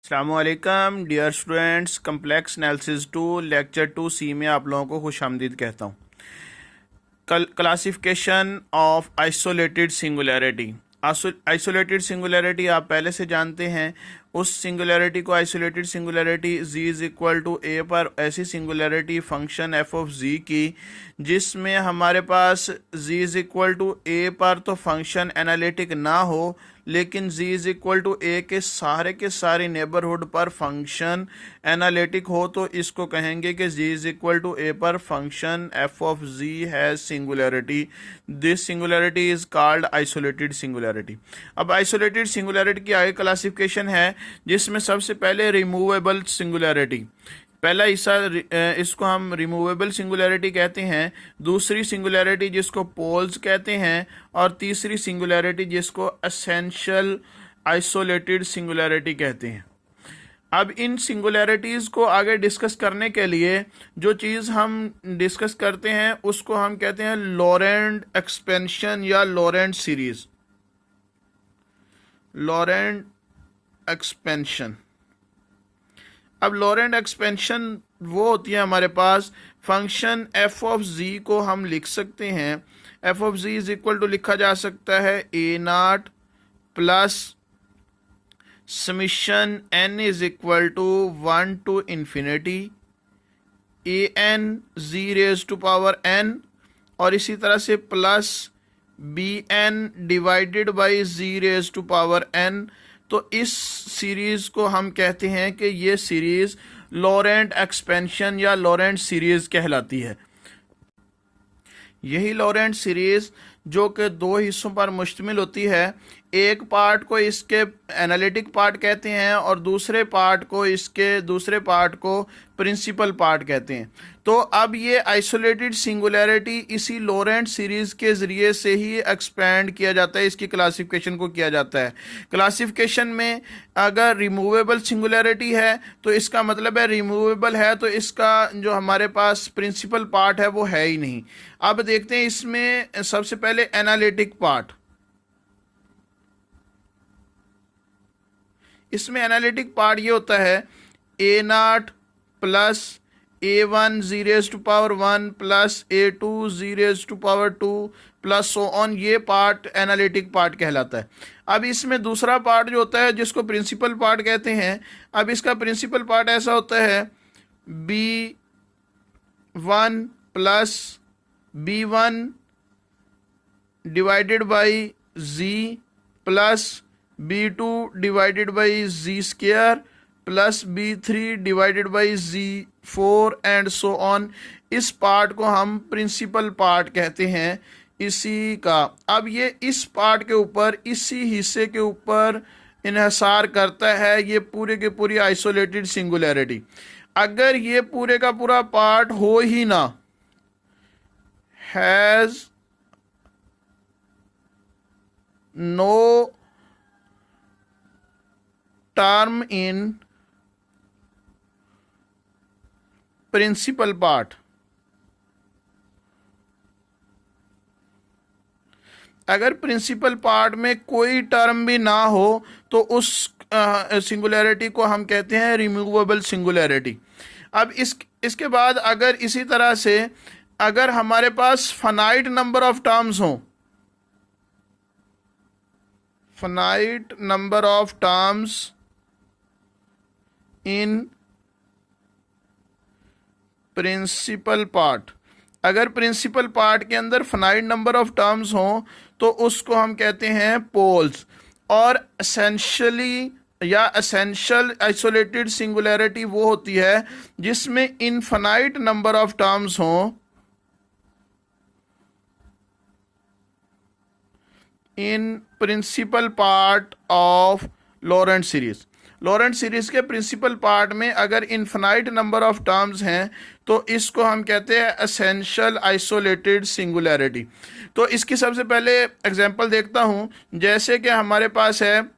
अस्सलामुअलैकुम dear students, complex analysis 2 lecture 2C में आप लोगों को खुशामदीद कहता हूँ। Classification of isolated singularity. Isolated singularity आप पहले से जानते हैं। उस सिंगुलैरिटी को isolated singularity z is equal to a पर ऐसी singularity function f of z की जिसमें हमारे पास z is equal to a पर तो फंक्शन एनालिटिक ना हो, लेकिन z is equal to a के सारे नेबरहुड पर फंक्शन एनालिटिक हो, तो इसको कहेंगे कि z is equal to a पर function f of z has singularity. This singularity is called isolated singularity. अब आइसोलेटेड सिंगुलैरिटी की आगे क्लासिफिकेशन है जिसमें सबसे पहले रिमूवेबल सिंगुलैरिटी। पहला हिस्सा इसको हम रिमूवेबल सिंगुलैरिटी कहते हैं, दूसरी सिंगुलैरिटी जिसको पोल्स कहते हैं, और तीसरी सिंगुलैरिटी जिसको एसेंशियल आइसोलेटेड सिंगुलैरिटी कहते हैं। अब इन सिंगुलैरिटीज़ को आगे डिस्कस करने के लिए जो चीज़ हम डिस्कस करते हैं उसको हम कहते हैं लॉरेंट एक्सपेंशन या लॉरेंट सीरीज। Laurent expansion. अब लॉरेंट एक्सपेंशन वो होती है, हमारे पास फंक्शन f ऑफ z को हम लिख सकते हैं। f of z is equal to लिखा जा सकता है a0 plus summation n is equal to 1 to infinity an z raise to power n, और इसी तरह से plus bn divided by z raise to power n। तो इस सीरीज को हम कहते हैं कि ये सीरीज लॉरेंट एक्सपेंशन या लॉरेंट सीरीज कहलाती है। यही लॉरेंट सीरीज जो कि दो हिस्सों पर मुश्तमिल होती है, एक पार्ट को इसके एनालिटिक पार्ट कहते हैं और दूसरे पार्ट को प्रिंसिपल पार्ट कहते हैं। तो अब ये आइसोलेटेड सिंगुलैरिटी इसी लॉरेंट सीरीज के ज़रिए से ही एक्सपेंड किया जाता है, इसकी क्लासिफिकेशन को किया जाता है। क्लासिफिकेशन में अगर रिमूवेबल सिंगुलैरिटी है तो इसका मतलब है रिमूवेबल है तो इसका जो हमारे पास प्रिंसिपल पार्ट है वो है ही नहीं। अब देखते हैं इसमें सबसे पहले एनालिटिक पार्ट। इसमें एनालिटिक पार्ट ये होता है a0 plus a1 z raise to power 1 plus a2 z raise to power 2 plus so on. ये पार्ट एनालिटिक पार्ट कहलाता है। अब इसमें दूसरा पार्ट जो होता है जिसको प्रिंसिपल पार्ट कहते हैं। अब इसका प्रिंसिपल पार्ट ऐसा होता है b1 plus b1 divided by z plus b2 divided by z square plus b3 divided by z4 and so on. इस पार्ट को हम प्रिंसिपल पार्ट कहते हैं इसी का। अब ये इस पार्ट के ऊपर, इसी हिस्से के ऊपर इन्हिसार करता है ये पूरे के पूरी आइसोलेटेड सिंगुलैरिटी। अगर ये पूरे का पूरा पार्ट हो ही ना, has no term in principal part, अगर प्रिंसिपल पार्ट में कोई टर्म भी ना हो तो उस सिंगुलैरिटी को हम कहते हैं रिमूवेबल सिंगुलैरिटी। अब इसके बाद अगर इसी तरह से अगर हमारे पास फाइनाइट नंबर ऑफ टर्म्स हों, finite number of terms in principal part, अगर प्रिंसिपल पार्ट के अंदर फाइनाइट नंबर ऑफ टर्म्स हों तो उसको हम कहते हैं पोल्स। और एसेंशियली या एसेंशियल आइसोलेटेड सिंगुलैरिटी वो होती है जिसमें इनफाइनाइट नंबर ऑफ टर्म्स हों इन principal part of Laurent series. Laurent series के प्रिंसिपल पार्ट में अगर इनफाइनाइट नंबर ऑफ टर्म्स हैं तो इसको हम कहते हैं एसेंशियल आइसोलेटेड सिंगुलैरिटी। तो इसकी सबसे पहले एग्जांपल देखता हूं। जैसे कि हमारे पास है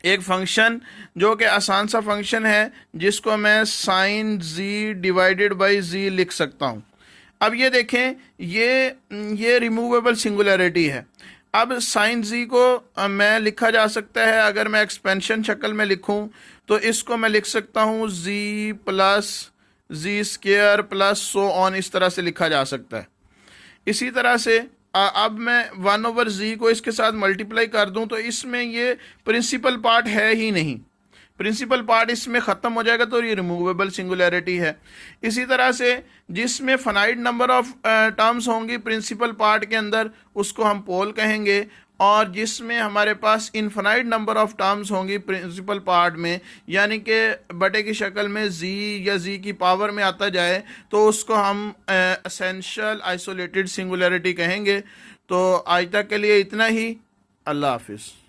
एक फंक्शन जो कि आसान सा फंक्शन है जिसको मैं sine z divided by z लिख सकता हूं। अब ये देखें, ये रिमूवेबल सिंगुलैरिटी है। अब साइन जी को मैं लिखा जा सकता है, अगर मैं एक्सपेंशन शक्ल में लिखूं तो इसको मैं लिख सकता हूं G plus G square plus so on, इस तरह से लिखा जा सकता है। इसी तरह से अब मैं 1/z को इसके साथ मल्टीप्लाई कर दूं तो इसमें ये प्रिंसिपल पार्ट है ही नहीं, प्रिंसिपल पार्ट इसमें ख़त्म हो जाएगा, तो ये रिमूवेबल सिंगुलैरिटी है। इसी तरह से जिसमें फाइनाइट नंबर ऑफ टर्म्स होंगी प्रिंसिपल पार्ट के अंदर उसको हम पोल कहेंगे, और जिसमें हमारे पास इनफाइनाइट नंबर ऑफ टर्म्स होंगी प्रिंसिपल पार्ट में, यानी कि बटे की शक्ल में जी या जी की पावर में आता जाए, तो उसको हम एसेंशियल आइसोलेटेड सिंगुलैरिटी कहेंगे। तो आज तक के लिए इतना ही। अल्लाह हाफिज़।